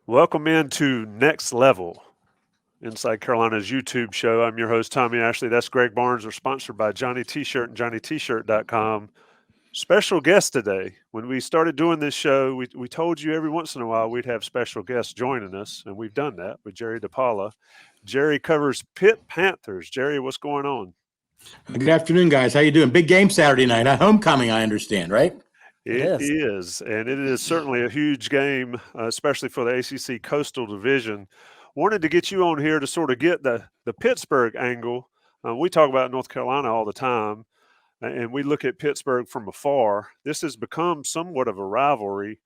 Welcome into Next Level, Inside Carolina's YouTube show. I'm your host, Tommy Ashley. That's Greg Barnes. We're sponsored by Johnny T-Shirt and JohnnyT-Shirt.com. Special guest today. When we started doing this show, we told you every once in a while we'd have special guests joining us, and we've done that with Jerry DiPaola. Jerry covers Pitt Panthers. Jerry, what's going on? Good afternoon, guys. How you doing? Big game Saturday night. Homecoming, I understand, right? It is, and it is certainly a huge game, especially for the ACC Coastal Division. Wanted to get you on here to sort of get the Pittsburgh angle. We talk about North Carolina all the time, and we look at Pittsburgh from afar. This has become somewhat of a rivalry,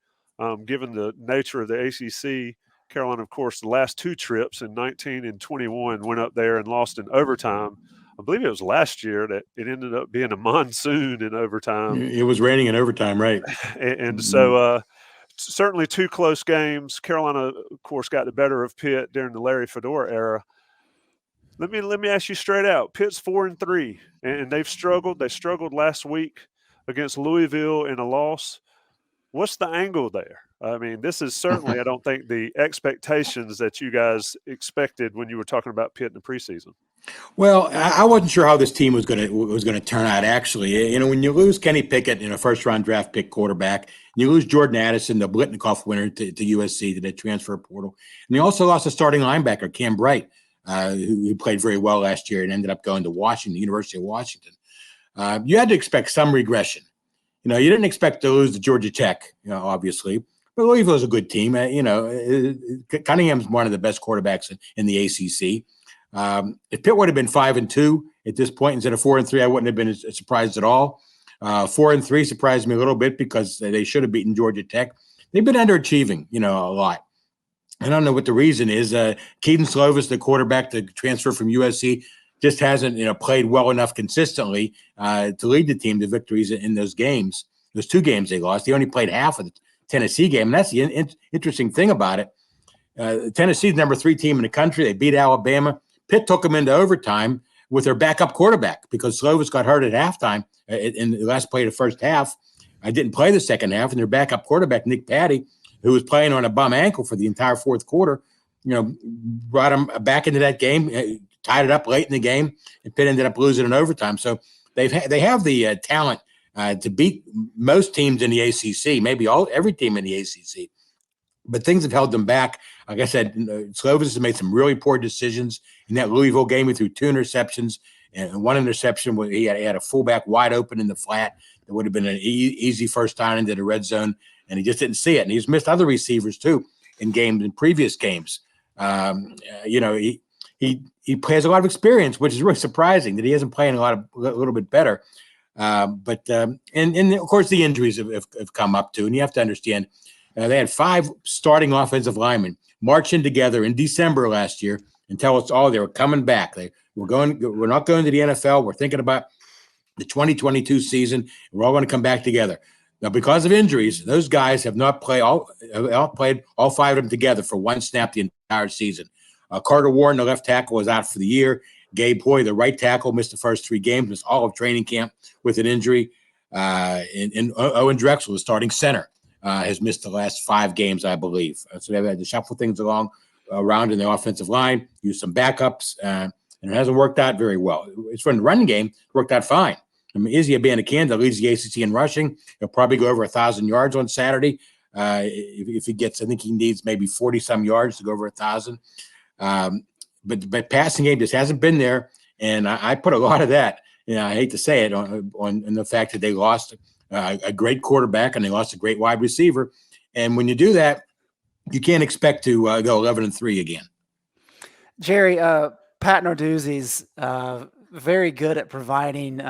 given the nature of the ACC. Carolina, of course, the last two trips in 19 and 21 went up there and lost in overtime. I believe it was last year that it ended up being a monsoon in overtime. It was raining in overtime, right? And so certainly two close games. Carolina, of course, got the better of Pitt during the Larry Fedora era. Let me ask you straight out. Pitt's 4-3, and they've struggled. They struggled last week against Louisville in a loss. What's the angle there? I mean, this is certainly, I don't think, the expectations that you guys expected when you were talking about Pitt in the preseason. Well, I wasn't sure how this team was going to turn out. Actually, when you lose Kenny Pickett, first round draft pick quarterback, and you lose Jordan Addison, the Blitnikoff winner to USC to the transfer portal, and you also lost a starting linebacker, Cam Bright, who played very well last year and ended up going to Washington, the University of Washington. You had to expect some regression. You didn't expect to lose to Georgia Tech, obviously. But Louisville's a good team. Cunningham's one of the best quarterbacks in the ACC. If Pitt would have been 5-2 at this point instead of 4-3, I wouldn't have been surprised at all. 4-3 surprised me a little bit because they should have beaten Georgia Tech. They've been underachieving, a lot. I don't know what the reason is. Keaton Slovis, the quarterback, the transfer from USC, just hasn't, played well enough consistently to lead the team to victories in those games. Those two games they lost. They only played half of the Tennessee game, and that's the interesting thing about it. Tennessee's number 3 team in the country. They beat Alabama. Pitt took them into overtime with their backup quarterback because Slovis got hurt at halftime in the last play of the first half. I didn't play the second half, and their backup quarterback, Nick Patty, who was playing on a bum ankle for the entire fourth quarter, brought him back into that game, tied it up late in the game, and Pitt ended up losing in overtime. So they have the talent to beat most teams in the ACC, maybe every team in the ACC. But things have held them back. Like I said, Slovis has made some really poor decisions in that Louisville game. He threw 2 interceptions, and one interception where he had a fullback wide open in the flat that would have been an easy first down into the red zone, and he just didn't see it. And he's missed other receivers too in previous games. He plays a lot of experience, which is really surprising that he isn't playing a little bit better. But of course the injuries have come up too, and you have to understand they had 5 starting offensive linemen marching together in December last year and tell us all they were coming back. We're not going to the NFL. We're thinking about the 2022 season. We're all going to come back together. Now, because of injuries, those guys have not played all 5 of them together for one snap the entire season. Carter Warren, the left tackle, was out for the year. Gabe Hoy, the right tackle, missed the first 3 games, missed all of training camp with an injury. And Owen Drexel, the starting center, has missed the last 5 games, I believe. So they've had to shuffle things around in the offensive line, use some backups, and it hasn't worked out very well. It's from the running game, it worked out fine. I mean, Izzy Abanikanda leads the ACC in rushing. He'll probably go over 1,000 yards on Saturday. If he gets, I think he needs maybe 40-some yards to go over 1,000. But passing game just hasn't been there, and I put a lot of that. I hate to say it on the fact that they lost a great quarterback and they lost a great wide receiver. And when you do that, you can't expect to go 11-3 again. Jerry, Pat Narduzzi's very good at providing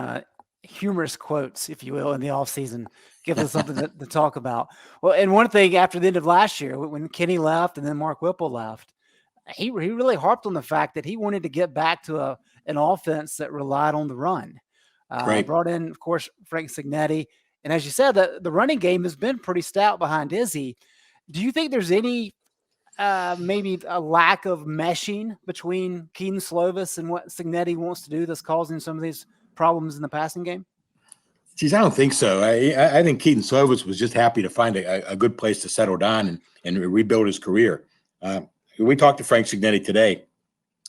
humorous quotes, if you will, in the offseason. Give us something to talk about. Well, and one thing after the end of last year, when Kenny left and then Mark Whipple left, he really harped on the fact that he wanted to get back to an offense that relied on the run. Right. Brought in, of course, Frank Signetti. And as you said, the running game has been pretty stout behind Izzy. Do you think there's any maybe a lack of meshing between Keaton Slovis and what Signetti wants to do that's causing some of these problems in the passing game? Geez, I don't think so. I think Keaton Slovis was just happy to find a good place to settle down and rebuild his career. We talked to Frank Signetti today.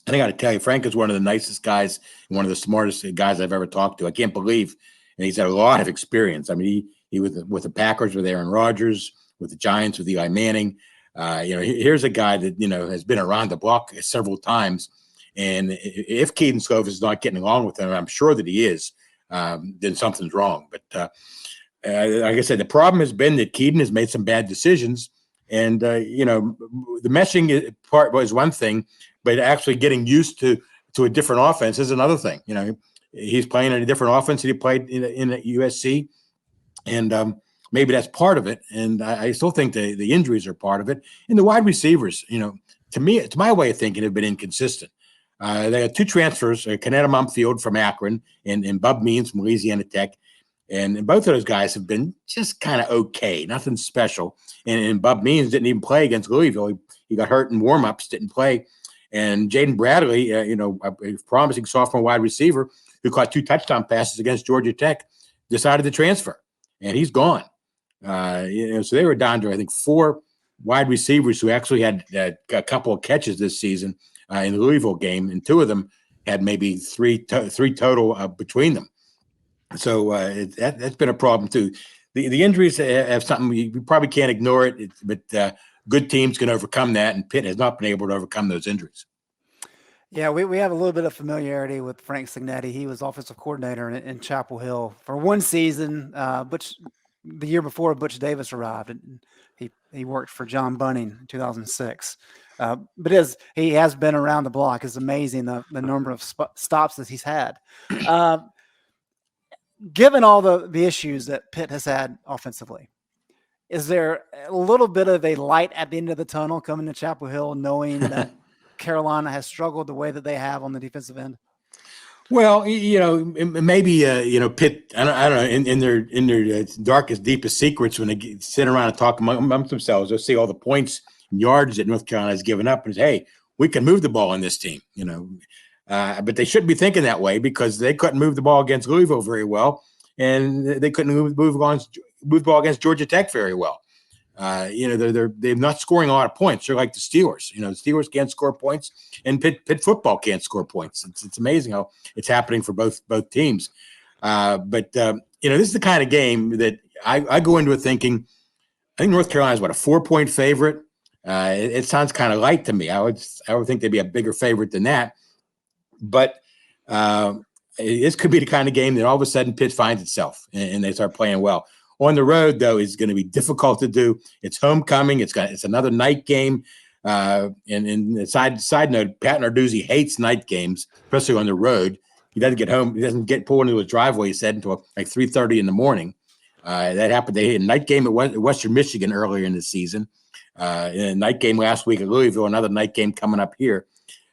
And I got to tell you, Frank is one of the nicest guys, one of the smartest guys I've ever talked to. I can't believe, and he's had a lot of experience. I mean, he was with the Packers with Aaron Rodgers, with the Giants with Eli Manning. Here's a guy that has been around the block several times. And if Keaton Slovis is not getting along with him, I'm sure that he is, then something's wrong. But like I said, the problem has been that Keaton has made some bad decisions. And, the meshing part was one thing, but actually getting used to a different offense is another thing. He's playing in a different offense that he played in USC. And maybe that's part of it. And I still think the injuries are part of it. And the wide receivers, to my way of thinking, have been inconsistent. They had two transfers, Kaneda Mumfield from Akron and Bub Means from Louisiana Tech. And both of those guys have been just kind of okay, nothing special. And Bub Means didn't even play against Louisville. He got hurt in warmups, didn't play. And Jaden Bradley, a promising sophomore wide receiver who caught 2 touchdown passes against Georgia Tech, decided to transfer, and he's gone. So they were down to, I think, 4 wide receivers who actually had a couple of catches this season in the Louisville game, and 2 of them had maybe three total between them. So that's been a problem too. The injuries have something we probably can't ignore it, but good teams can overcome that, and Pitt has not been able to overcome those injuries. Yeah, we have a little bit of familiarity with Frank Signetti. He was offensive coordinator in Chapel Hill for one season, the year before Butch Davis arrived, and he worked for John Bunning in 2006. But he has been around the block. It's amazing the number of stops that he's had. Given all the issues that Pitt has had offensively, is there a little bit of a light at the end of the tunnel coming to Chapel Hill, knowing that Carolina has struggled the way that they have on the defensive end? Well, maybe Pitt. I don't know. In their darkest, deepest secrets, when they sit around and talk amongst themselves, they'll see all the points and yards that North Carolina has given up, and say, "Hey, we can move the ball on this team." But they shouldn't be thinking that way, because they couldn't move the ball against Louisville very well, and they couldn't move the ball against Georgia Tech very well. They're not scoring a lot of points. They're like the Steelers. The Steelers can't score points, and Pitt football can't score points. It's amazing how it's happening for both teams. But this is the kind of game that I go into it thinking, I think North Carolina is a 4-point favorite. It sounds kind of light to me. I would think they'd be a bigger favorite than that. But this could be the kind of game that all of a sudden Pitt finds itself and they start playing well. On the road, though, is going to be difficult to do. It's homecoming. It's another night game. And side note, Pat Narduzzi hates night games, especially on the road. He doesn't get home. He doesn't get pulled into his driveway, he said, until like 3:30 in the morning. That happened. They had a night game at Western Michigan earlier in the season. A night game last week at Louisville. Another night game coming up here.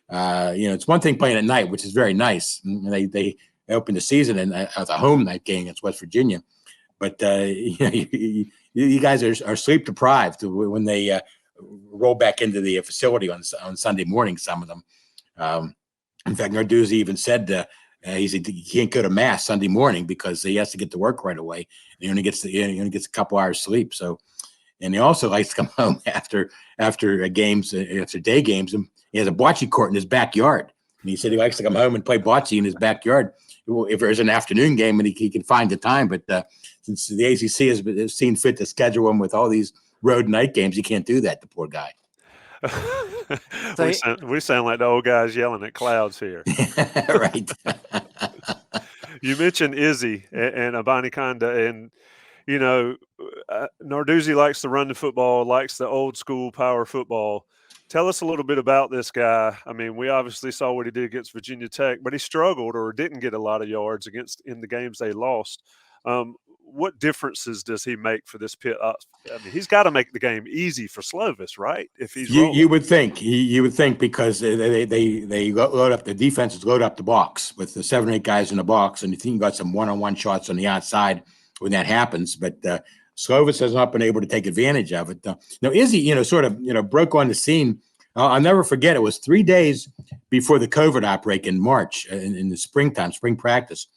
It's one thing playing at night, which is very nice. And they opened the season as a home night game against West Virginia. But you guys are sleep deprived when they roll back into the facility on Sunday morning. Some of them, in fact, Narduzzi even said he can't go to mass Sunday morning because he has to get to work right away. And he only gets a couple hours sleep. So, and he also likes to come home after games, after day games. And he has a bocce court in his backyard. And he said he likes to come home and play bocce in his backyard if there's an afternoon game and he can find the time. But since the ACC has seen fit to schedule him with all these road night games, he can't do that, the poor guy. We sound like the old guys yelling at clouds here. Right. You mentioned Izzy and Abanikanda, and Narduzzi likes to run the football, likes the old school power football. Tell us a little bit about this guy. I mean, we obviously saw what he did against Virginia Tech, but he struggled or didn't get a lot of yards in the games they lost. What differences does he make for this Pitt? I mean, he's got to make the game easy for Slovis, right? If he's you would think because they load up the defenses, load up the box with the 7 or 8 guys in the box, and you think you got some one-on-one shots on the outside when that happens, but Slovis has not been able to take advantage of it. Now, Izzy, sort of, broke on the scene. I'll never forget. It was 3 days before the COVID outbreak in March, in the spring practice.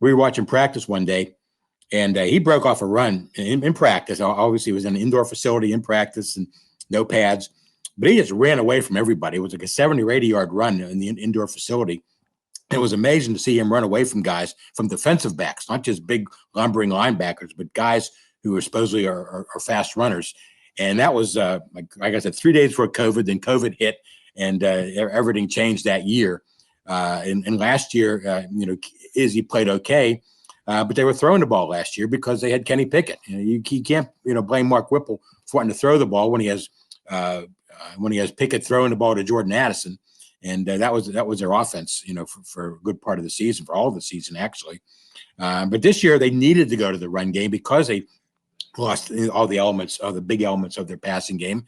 We were watching practice one day, and he broke off a run in practice. Obviously, it was in an indoor facility in practice and no pads. but he just ran away from everybody. It was like a 70 or 80-yard run in the indoor facility. It was amazing to see him run away from guys, from defensive backs, not just big lumbering linebackers, but guys who are supposedly are fast runners. And that was, like I said, 3 days before COVID. Then COVID hit, and everything changed that year. And last year, Izzy played okay, but they were throwing the ball last year because they had Kenny Pickett. You can't blame Mark Whipple for wanting to throw the ball when he has Pickett throwing the ball to Jordan Addison. And that was their offense, for a good part of the season, for all of the season, actually. But this year they needed to go to the run game because they lost all the big elements of their passing game.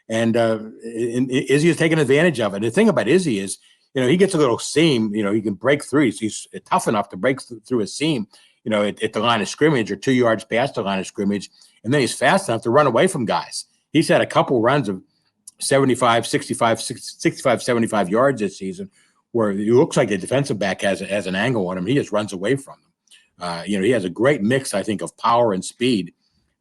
And Izzy is taking advantage of it. The thing about Izzy is, he gets a little seam, he can break through. He's tough enough to break through a seam, at the line of scrimmage or 2 yards past the line of scrimmage. And then he's fast enough to run away from guys. He's had a couple runs of 65, 75 yards this season where it looks like the defensive back has an angle on him. He just runs away from them. He has a great mix, I think, of power and speed.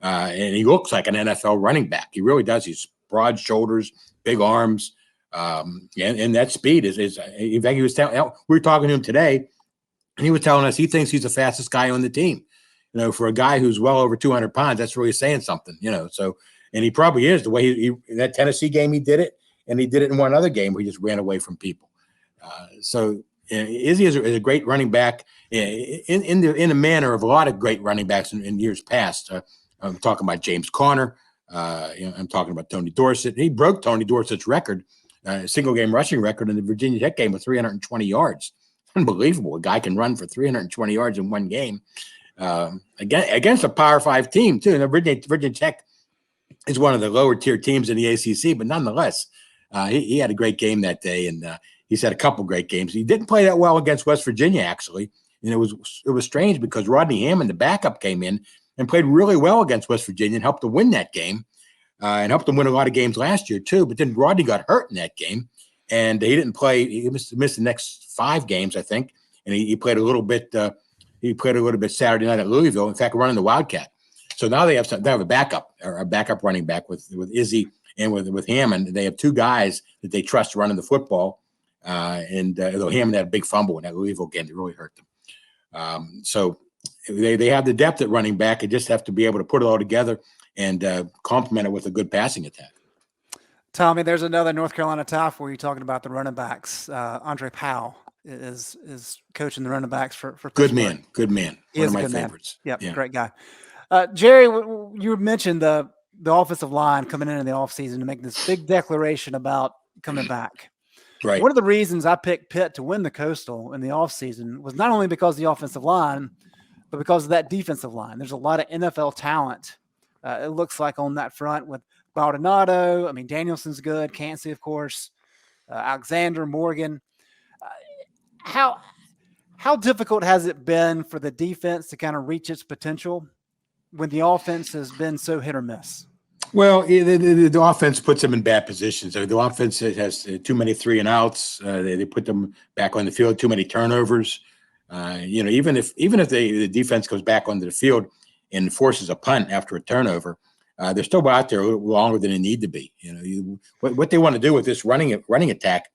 And he looks like an NFL running back. He really does. He's broad shoulders, big arms. And that speed is in fact, we were talking to him today, and he was telling us he thinks he's the fastest guy on the team. For a guy who's well over 200 pounds, that's really saying something, so. And he probably is. The way he that Tennessee game, he did it, and he did it in one other game where he just ran away from people. So Izzy is a great running back in the manner of a lot of great running backs in years past. I'm talking about James Conner. I'm talking about Tony Dorsett. He broke Tony Dorsett's record, single game rushing record in the Virginia Tech game with 320 yards. Unbelievable. A guy can run for 320 yards in one game. Against a Power 5 team too. And Virginia Tech is one of the lower tier teams in the ACC, but nonetheless, he had a great game that day, and he's had a couple great games. He didn't play that well against West Virginia, actually, and it was strange because Rodney Hammond, the backup, came in and played really well against West Virginia and helped them win that game, and helped them win a lot of games last year too. But then Rodney got hurt in that game, and he didn't play. He missed the next 5 games, I think, and he played a little bit. He played a little bit Saturday night at Louisville. In fact, running the Wildcat. So now they have a backup running back with Izzy and with Hammond. They have 2 guys that they trust running the football. And though Hammond had a big fumble in that Louisville game, it really hurt them. So they have the depth at running back. They just have to be able to put it all together and complement it with a good passing attack. Tommy, there's another North Carolina tie for you talking about the running backs. Andre Powell is coaching the running backs for Good man. He One is of my a good favorites. Man. Yep, great guy. Jerry, you mentioned the offensive line coming in the offseason to make this big declaration about coming back. Right. One of the reasons I picked Pitt to win the Coastal in the offseason was not only because of the offensive line, but because of that defensive line. There's a lot of NFL talent, it looks like, on that front with Baldonado. I mean, Danielson's good. Cansey, of course. Alexander, Morgan. How difficult has it been for the defense to kind of reach its potential when the offense has been so hit or miss? Well, the offense puts them in bad positions. The offense has too many 3 and outs. They put them back on the field, too many turnovers. Even if the defense goes back onto the field and forces a punt after a turnover, they're still out there a little longer than they need to be. What they want to do with this running attack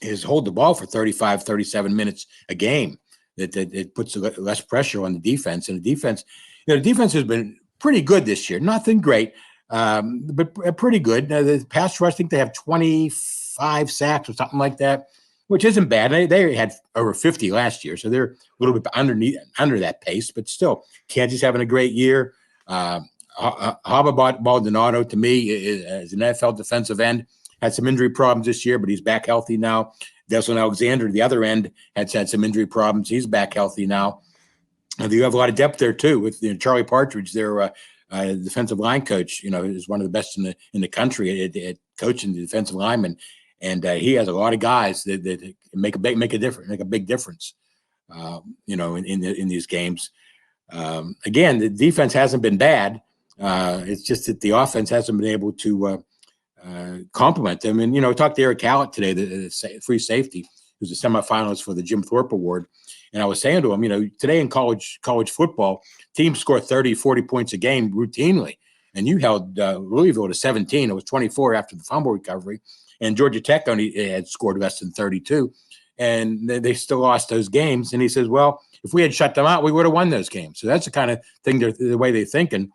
is hold the ball for 35, 37 minutes a game. That puts less pressure on the defense. And the defense has been pretty good this year. Nothing great, but pretty good. The pass rush, I think they have 25 sacks or something like that, which isn't bad. They had over 50 last year, so they're a little bit under that pace, but still, Kansas having a great year. Haba Baldonado, to me, is an NFL defensive end. Had some injury problems this year, but he's back healthy now. Deslin Alexander, the other end, had some injury problems. He's back healthy now. And you have a lot of depth there too with Charlie Partridge, their defensive line coach. Is one of the best in the country at coaching the defensive linemen, and he has a lot of guys that make a big difference. In these games. Again, the defense hasn't been bad. It's just that the offense hasn't been able to complement them. And I talked to Eric Hallett today, the free safety, who's a semifinalist for the Jim Thorpe Award. And I was saying to him, today in college football, teams score 30, 40 points a game routinely. and you held Louisville to 17. It was 24 after the fumble recovery, and Georgia Tech only had scored less than 32, and they still lost those games. And he says, well, if we had shut them out, we would have won those games. So that's the kind of thing, the way they're thinking.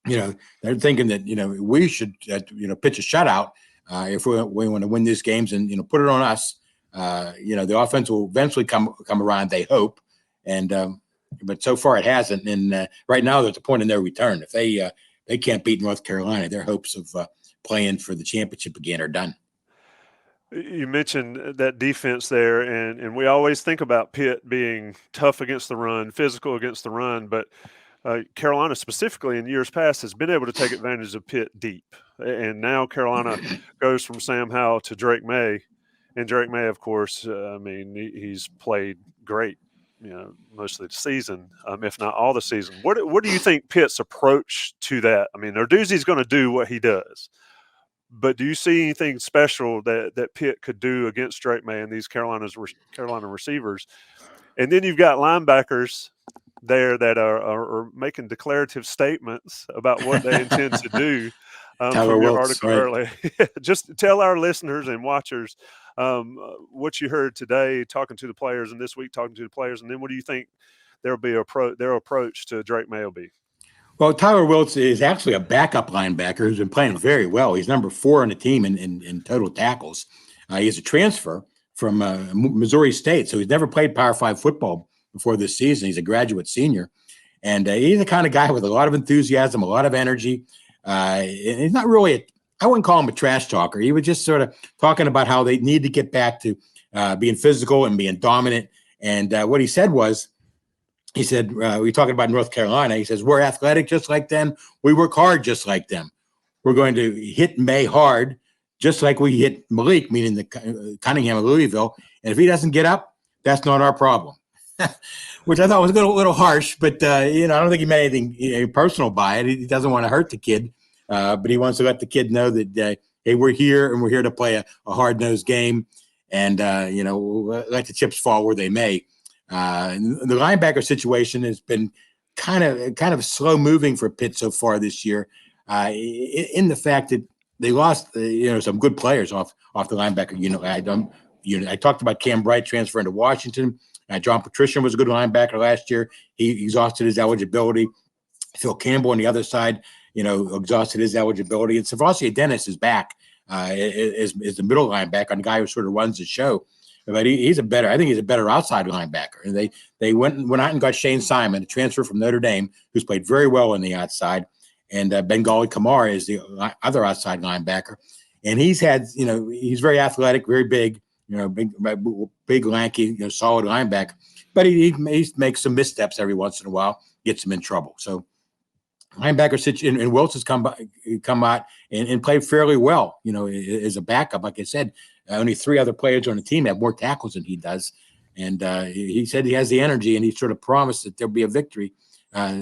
They're thinking that, we should, pitch a shutout if we want to win these games and, put it on us. The offense will eventually come around, they hope. And, but so far it hasn't. And right now there's a point in their return. If they can't beat North Carolina, their hopes of playing for the championship again are done. You mentioned that defense there, and we always think about Pitt being tough against the run, physical against the run, but Carolina specifically in years past has been able to take advantage of Pitt deep. And now Carolina goes from Sam Howell to Drake May. And Drake May, of course, he's played great, most of the season, if not all the season. What do you think Pitt's approach to that? I mean, Narduzzi's going to do what he does. But do you see anything special that Pitt could do against Drake May and these Carolina receivers? And then you've got linebackers there that are making declarative statements about what they intend to do. From your article earlier. Just tell our listeners and watchers what you heard today talking to the players, and this week talking to the players, and then what do you think their approach to Drake May will be? Well, Tyler Wiltz is actually a backup linebacker who's been playing very well. He's number 4 on the team in total tackles. He's a transfer from Missouri State, so he's never played Power 5 football before this season. He's a graduate senior, and he's the kind of guy with a lot of enthusiasm, a lot of energy. And he's not really I wouldn't call him a trash talker. He was just sort of talking about how they need to get back to being physical and being dominant. And what he said was, we were talking about North Carolina. He says, we're athletic just like them. We work hard just like them. We're going to hit May hard, just like we hit Malik, meaning the Cunningham of Louisville. And if he doesn't get up, that's not our problem. Which I thought was a little harsh, but I don't think he made anything personal by it. He doesn't want to hurt the kid, but he wants to let the kid know that hey, we're here and we're here to play a hard-nosed game, and let the chips fall where they may. The linebacker situation has been kind of slow moving for Pitt so far this year, in the fact that they lost some good players off the linebacker unit. I talked about Cam Bright transferring to Washington. John Patrician was a good linebacker last year. He exhausted his eligibility. Phil Campbell on the other side, exhausted his eligibility. And Savassi Dennis is back is the middle linebacker, and the guy who sort of runs the show. But I think he's a better outside linebacker. And they went out and got Shane Simon, a transfer from Notre Dame, who's played very well on the outside. And Bengali Kamara is the other outside linebacker. And he's very athletic, very big, big, lanky, solid linebacker. But he makes some missteps every once in a while, gets him in trouble. So linebacker and Wilson come out and played fairly well, as a backup. Like I said, only 3 other players on the team have more tackles than he does. And he said he has the energy, and he sort of promised that there'll be a victory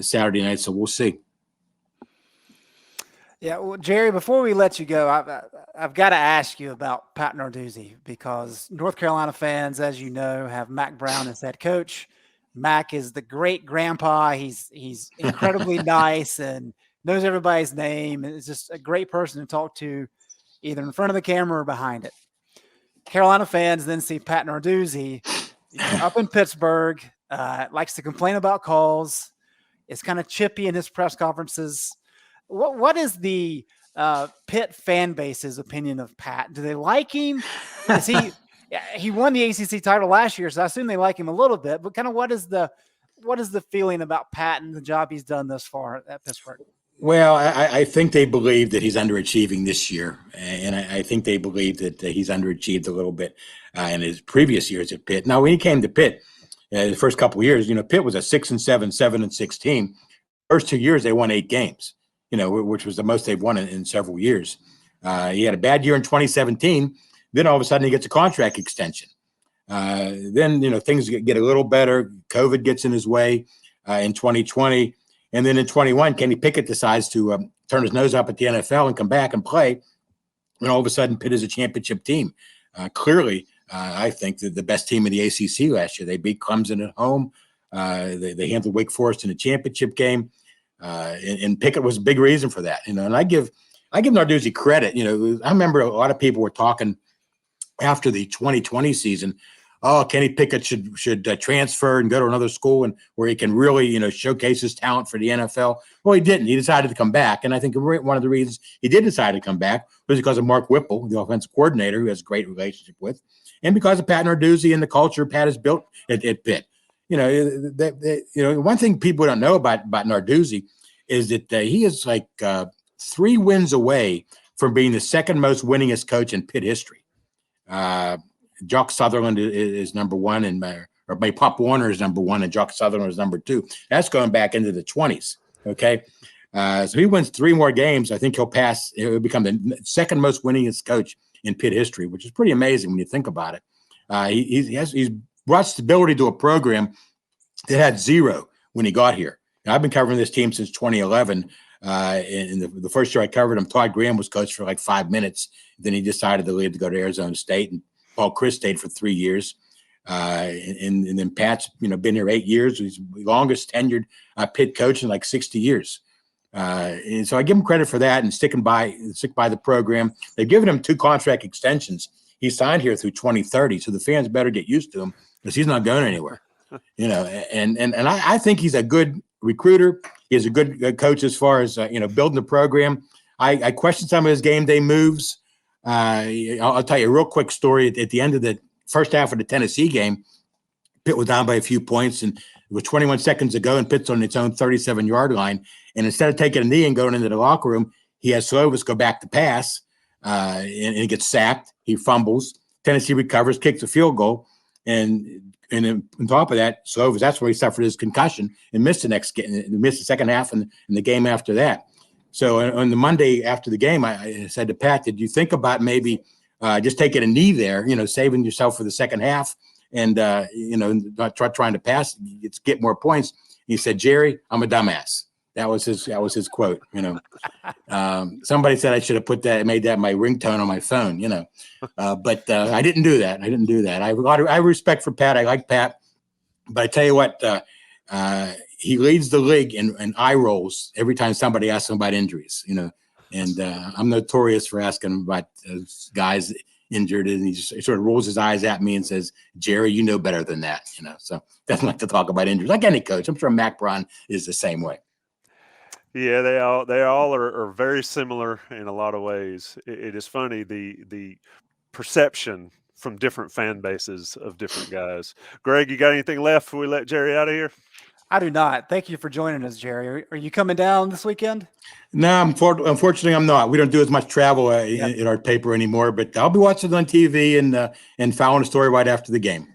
Saturday night. So we'll see. Yeah, well, Jerry, before we let you go, I've got to ask you about Pat Narduzzi, because North Carolina fans, as you know, have Mac Brown as head coach. Mac is the great grandpa. He's incredibly nice and knows everybody's name, and is just a great person to talk to, either in front of the camera or behind it. Carolina fans then see Pat Narduzzi up in Pittsburgh, likes to complain about calls, is kind of chippy in his press conferences. What is the Pitt fan base's opinion of Pat? Do they like him? He won the ACC title last year, so I assume they like him a little bit. But kind of what is the feeling about Pat and the job he's done thus far at Pittsburgh? Well, I think they believe that he's underachieving this year, and I think they believe that he's underachieved a little bit in his previous years at Pitt. Now, when he came to Pitt, the first couple of years, Pitt was a 6-7, 7-6 team. First 2 years, they won 8 games. Which was the most they've won in several years. He had a bad year in 2017. Then all of a sudden he gets a contract extension. Then, things get a little better. COVID gets in his way in 2020. And then in 21, Kenny Pickett decides to turn his nose up at the NFL and come back and play. And all of a sudden, Pitt is a championship team. Clearly, I think the best team in the ACC last year. They beat Clemson at home. They handled Wake Forest in the championship game. And Pickett was a big reason for that. And I give Narduzzi credit. I remember a lot of people were talking after the 2020 season, oh, Kenny Pickett should transfer and go to another school and where he can really, showcase his talent for the NFL. Well, he didn't. He decided to come back. And I think one of the reasons he did decide to come back was because of Mark Whipple, the offensive coordinator, who has a great relationship with, and because of Pat Narduzzi and the culture Pat has built at Pitt. One thing people don't know about Narduzzi is that he is like 3 wins away from being the second most winningest coach in Pitt history. Jock Sutherland is number 1, and Pop Warner is number 1, and Jock Sutherland is number 2. That's going back into the 20s. Okay, so he wins 3 more games. I think he'll become the second most winningest coach in Pitt history, which is pretty amazing when you think about it. He's brought stability to a program that had 0 when he got here. Now, I've been covering this team since 2011. In the first year I covered him, Todd Graham was coach for like 5 minutes. Then he decided to leave to go to Arizona State, and Paul Chris stayed for 3 years. And then Pat's, been here 8 years. He's the longest tenured Pitt coach in like 60 years. And so I give him credit for that and stick by the program. They've given him 2 contract extensions. He signed here through 2030. So the fans better get used to him because he's not going anywhere. And I think he's a good recruiter. He's a good coach as far as, building the program. I question some of his game day moves. I'll tell you a real quick story. At the end of the first half of the Tennessee game, Pitt was down by a few points, and it was 21 seconds to go, and Pitt's on its own 37-yard line. And instead of taking a knee and going into the locker room, he has Slovis go back to pass, and he gets sacked. He fumbles. Tennessee recovers, kicks a field goal, and then on top of that, Slovis, that's where he suffered his concussion and missed the second half and the game after that. So on the Monday after the game, I said to Pat, did you think about maybe just taking a knee there, saving yourself for the second half and, not trying to pass, get more points? He said, Jerry, I'm a dumbass. That was his quote, Somebody said I should have made that my ringtone on my phone, but I didn't do that. I have a lot of respect for Pat. I like Pat, but I tell you what, he leads the league in eye rolls every time somebody asks him about injuries, and I'm notorious for asking him about guys injured, and he sort of rolls his eyes at me and says, Jerry, you know better than that, so doesn't like to talk about injuries like any coach. I'm sure Mac Brown is the same way. Yeah, they all are very similar in a lot of ways. It is funny, the perception from different fan bases of different guys. Greg, you got anything left before we let Jerry out of here? I do not. Thank you for joining us, Jerry. Are you coming down this weekend? No, unfortunately, I'm not. We don't do as much travel in our paper anymore, but I'll be watching it on TV and following the story right after the game.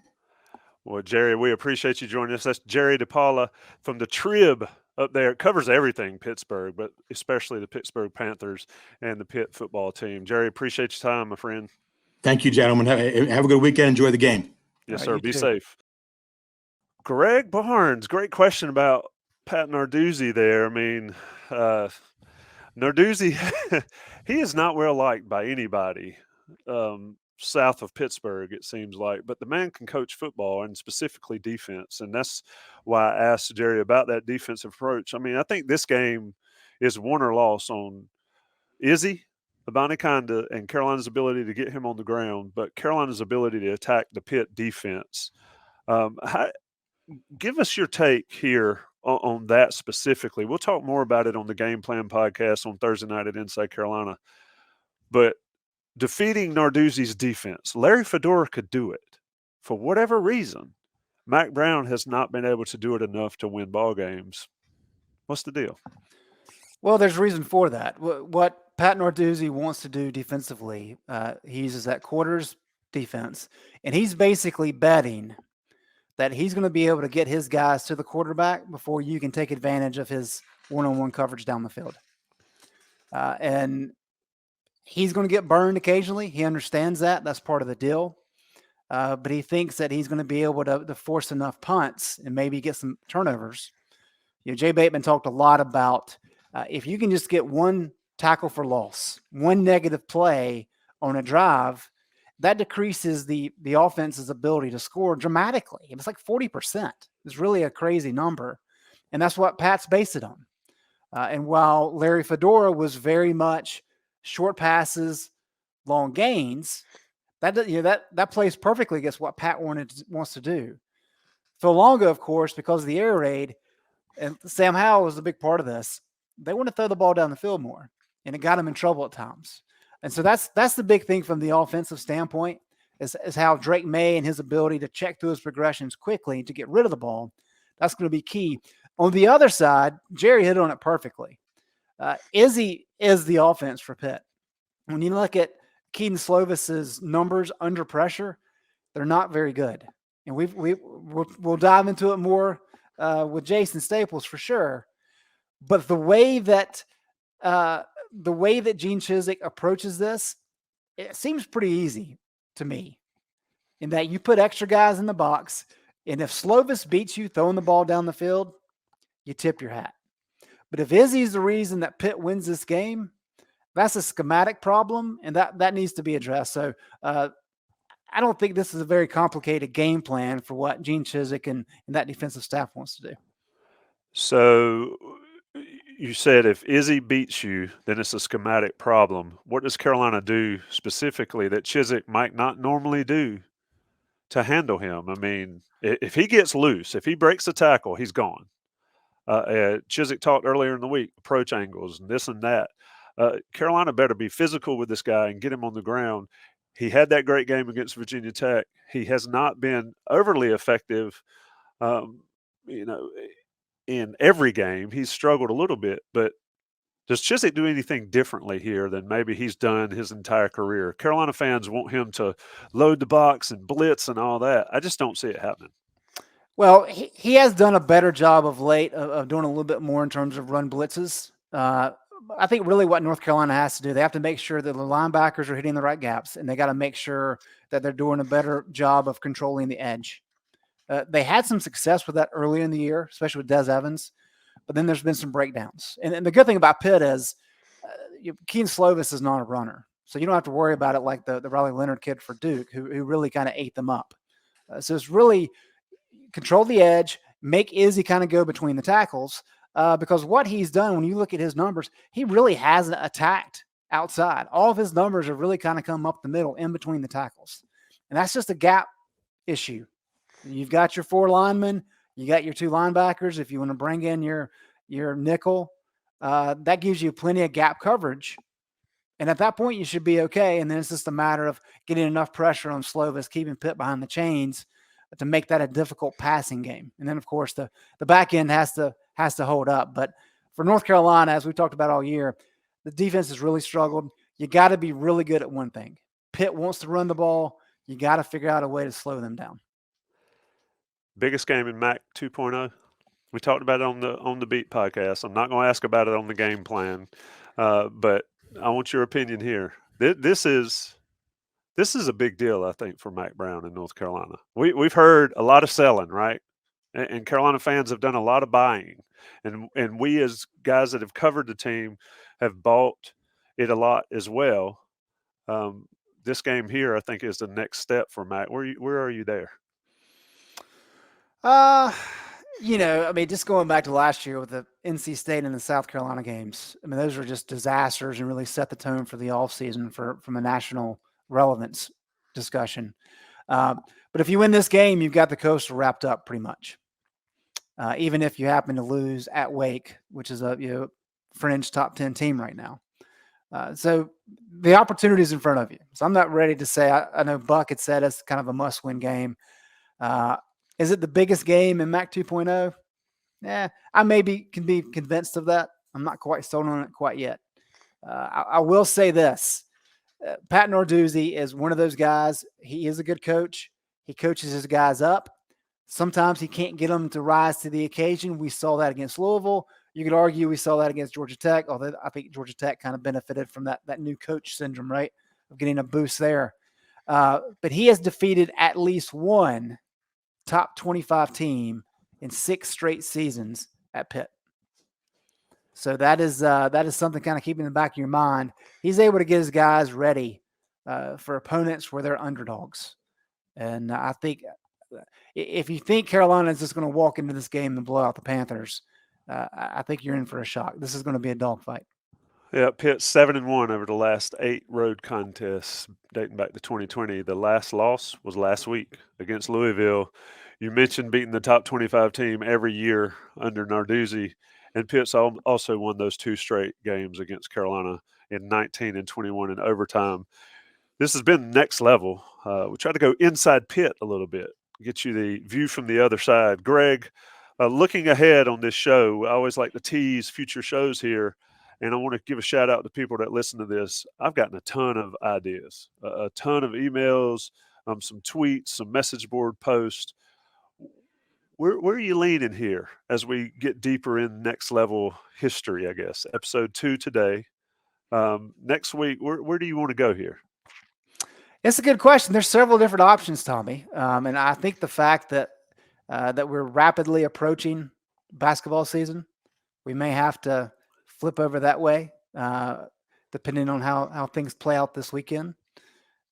Well, Jerry, we appreciate you joining us. That's Jerry DiPaola from the Trib up there. It covers everything Pittsburgh, but especially the Pittsburgh Panthers and the Pitt football team. Jerry, appreciate your time, my friend. Thank you, gentlemen. Have a good weekend. Enjoy the game. Yes, sir. Be safe. Greg Barnes, great question about Pat Narduzzi there. I mean, Narduzzi, he is not well liked by anybody south of Pittsburgh, it seems like. But the man can coach football and specifically defense. And that's why I asked Jerry about that defensive approach. I mean, I think this game is won or loss on Izzy, Abanikanda, and Carolina's ability to get him on the ground, but Carolina's ability to attack the Pitt defense. Give us your take here on that specifically. We'll talk more about it on the Game Plan podcast on Thursday night at Inside Carolina. But defeating Narduzzi's defense, Larry Fedora could do it. For whatever reason, Mac Brown has not been able to do it enough to win ball games. What's the deal? Well, there's reason for that. What Pat Narduzzi wants to do defensively, he uses that quarters defense, and he's basically betting that he's going to be able to get his guys to the quarterback before you can take advantage of his one-on-one coverage down the field. And he's going to get burned occasionally. He understands that. That's part of the deal. But he thinks that he's going to be able to force enough punts and maybe get some turnovers. Jay Bateman talked a lot about if you can just get one tackle for loss, one negative play on a drive, that decreases the offense's ability to score dramatically. It's like 40%. It's really a crazy number. And that's what Pat's based it on. And while Larry Fedora was very much short passes, long gains, that plays perfectly against what Pat wants to do. Phil Longo, of course, because of the air raid, and Sam Howell was a big part of this, they want to throw the ball down the field more, and it got him in trouble at times. And so that's the big thing from the offensive standpoint is how Drake May and his ability to check through his progressions quickly to get rid of the ball. That's going to be key. On the other side, Jerry hit on it perfectly. Izzy is the offense for Pitt. When you look at Keaton Slovis's numbers under pressure, they're not very good. And we'll dive into it more with Jason Staples for sure. But the way that Gene Chizik approaches this, it seems pretty easy to me. In that you put extra guys in the box, and if Slovis beats you throwing the ball down the field, you tip your hat. But if Izzy's the reason that Pitt wins this game, that's a schematic problem, and that needs to be addressed. So I don't think this is a very complicated game plan for what Gene Chizik and that defensive staff wants to do. So you said if Izzy beats you, then it's a schematic problem. What does Carolina do specifically that Chizik might not normally do to handle him? I mean, if he gets loose, if he breaks the tackle, he's gone. Chizik talked earlier in the week, approach angles and this and that. Carolina better be physical with this guy and get him on the ground. He had that great game against Virginia Tech. He has not been overly effective, in every game. He's struggled a little bit, but does Chizik do anything differently here than maybe he's done his entire career? Carolina fans want him to load the box and blitz and all that. I just don't see it happening. Well, he has done a better job of late of doing a little bit more in terms of run blitzes. I think really what North Carolina has to do, they have to make sure that the linebackers are hitting the right gaps, and they got to make sure that they're doing a better job of controlling the edge. They had some success with that early in the year, especially with Des Evans, but then there's been some breakdowns. And the good thing about Pitt is Keaton Slovis is not a runner, so you don't have to worry about it like the Riley Leonard kid for Duke, who really kind of ate them up. So it's really control the edge, make Izzy kind of go between the tackles, because what he's done, when you look at his numbers, he really hasn't attacked outside. All of his numbers have really kind of come up the middle in between the tackles. And that's just a gap issue. You've got your 4 linemen, you got your 2 linebackers. If you want to bring in your nickel, that gives you plenty of gap coverage. And at that point, you should be okay. And then it's just a matter of getting enough pressure on Slovis, keeping Pitt behind the chains to make that a difficult passing game. And then, of course, the back end has to hold up. But for North Carolina, as we talked about all year, the defense has really struggled. You got to be really good at one thing. Pitt wants to run the ball. You got to figure out a way to slow them down. Biggest game in MAC 2.0. We talked about it on the Beat podcast. I'm not going to ask about it on the game plan, but I want your opinion here. This is a big deal, I think, for Mack Brown in North Carolina. We've heard a lot of selling, right? And Carolina fans have done a lot of buying. And we as guys that have covered the team have bought it a lot as well. This game here, I think, is the next step for Mack. Where are you there? Just going back to last year with the NC State and the South Carolina games, I mean, those were just disasters and really set the tone for the offseason from a national relevance discussion. But if you win this game, you've got the Coastal wrapped up pretty much. Even if you happen to lose at Wake, which is a fringe top 10 team right now. So the opportunity is in front of you. So I'm not ready to say, I know Buck had said it's kind of a must-win game. Is it the biggest game in MAC 2.0? I can be convinced of that. I'm not quite sold on it quite yet. I will say this. Pat Narduzzi is one of those guys. He is a good coach. He coaches his guys up. Sometimes he can't get them to rise to the occasion. We saw that against Louisville. You could argue we saw that against Georgia Tech, although I think Georgia Tech kind of benefited from that new coach syndrome, right, of getting a boost there. But he has defeated at least one top 25 team in 6 straight seasons at Pitt. So that is something kind of keeping in the back of your mind. He's able to get his guys ready for opponents where they're underdogs. And I think if you think Carolina is just going to walk into this game and blow out the Panthers, I think you're in for a shock. This is going to be a dogfight. Yeah, Pitt's 7-1 over the last 8 road contests dating back to 2020. The last loss was last week against Louisville. You mentioned beating the top 25 team every year under Narduzzi, and Pitt's also won those 2 straight games against Carolina in 19 and 21 in overtime. This has been next level. We try to go inside Pitt a little bit, get you the view from the other side. Greg, looking ahead on this show, I always like to tease future shows here. And I want to give a shout out to people that listen to this. I've gotten a ton of ideas, a ton of emails, some tweets, some message board posts. Where are you leaning here as we get deeper in next level history, I guess? Episode 2 today. Next week, where do you want to go here? It's a good question. There's several different options, Tommy. And I think the fact that we're rapidly approaching basketball season, we may have to flip over that way, depending on how things play out this weekend.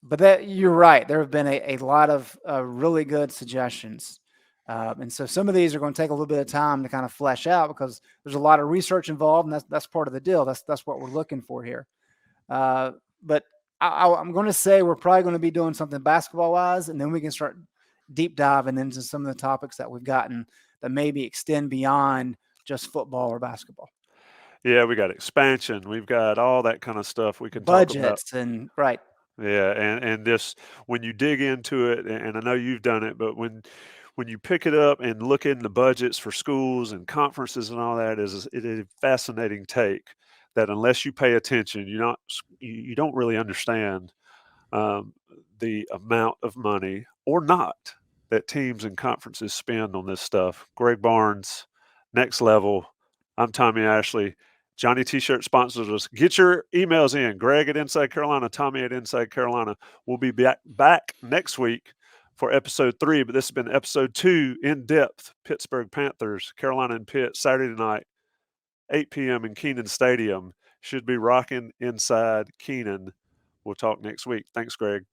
But you're right. There have been a lot of really good suggestions. And so some of these are going to take a little bit of time to kind of flesh out because there's a lot of research involved, and that's part of the deal. That's what we're looking for here. But I'm going to say we're probably going to be doing something basketball-wise, and then we can start deep diving into some of the topics that we've gotten that maybe extend beyond just football or basketball. Yeah, we got expansion. We've got all that kind of stuff we can talk about. Budgets and right. Yeah, and this when you dig into it, and I know you've done it, but when you pick it up and look into budgets for schools and conferences and all that, it is a fascinating take that unless you pay attention, you don't really understand the amount of money or not that teams and conferences spend on this stuff. Greg Barnes, next level. I'm Tommy Ashley. Johnny T-shirt sponsors us. Get your emails in. Greg at Inside Carolina, Tommy at Inside Carolina. We'll be back next week for episode 3, but this has been episode 2, in depth. Pittsburgh Panthers, Carolina and Pitt, Saturday night, 8 p.m. in Kenan Stadium. Should be rocking inside Kenan. We'll talk next week. Thanks, Greg.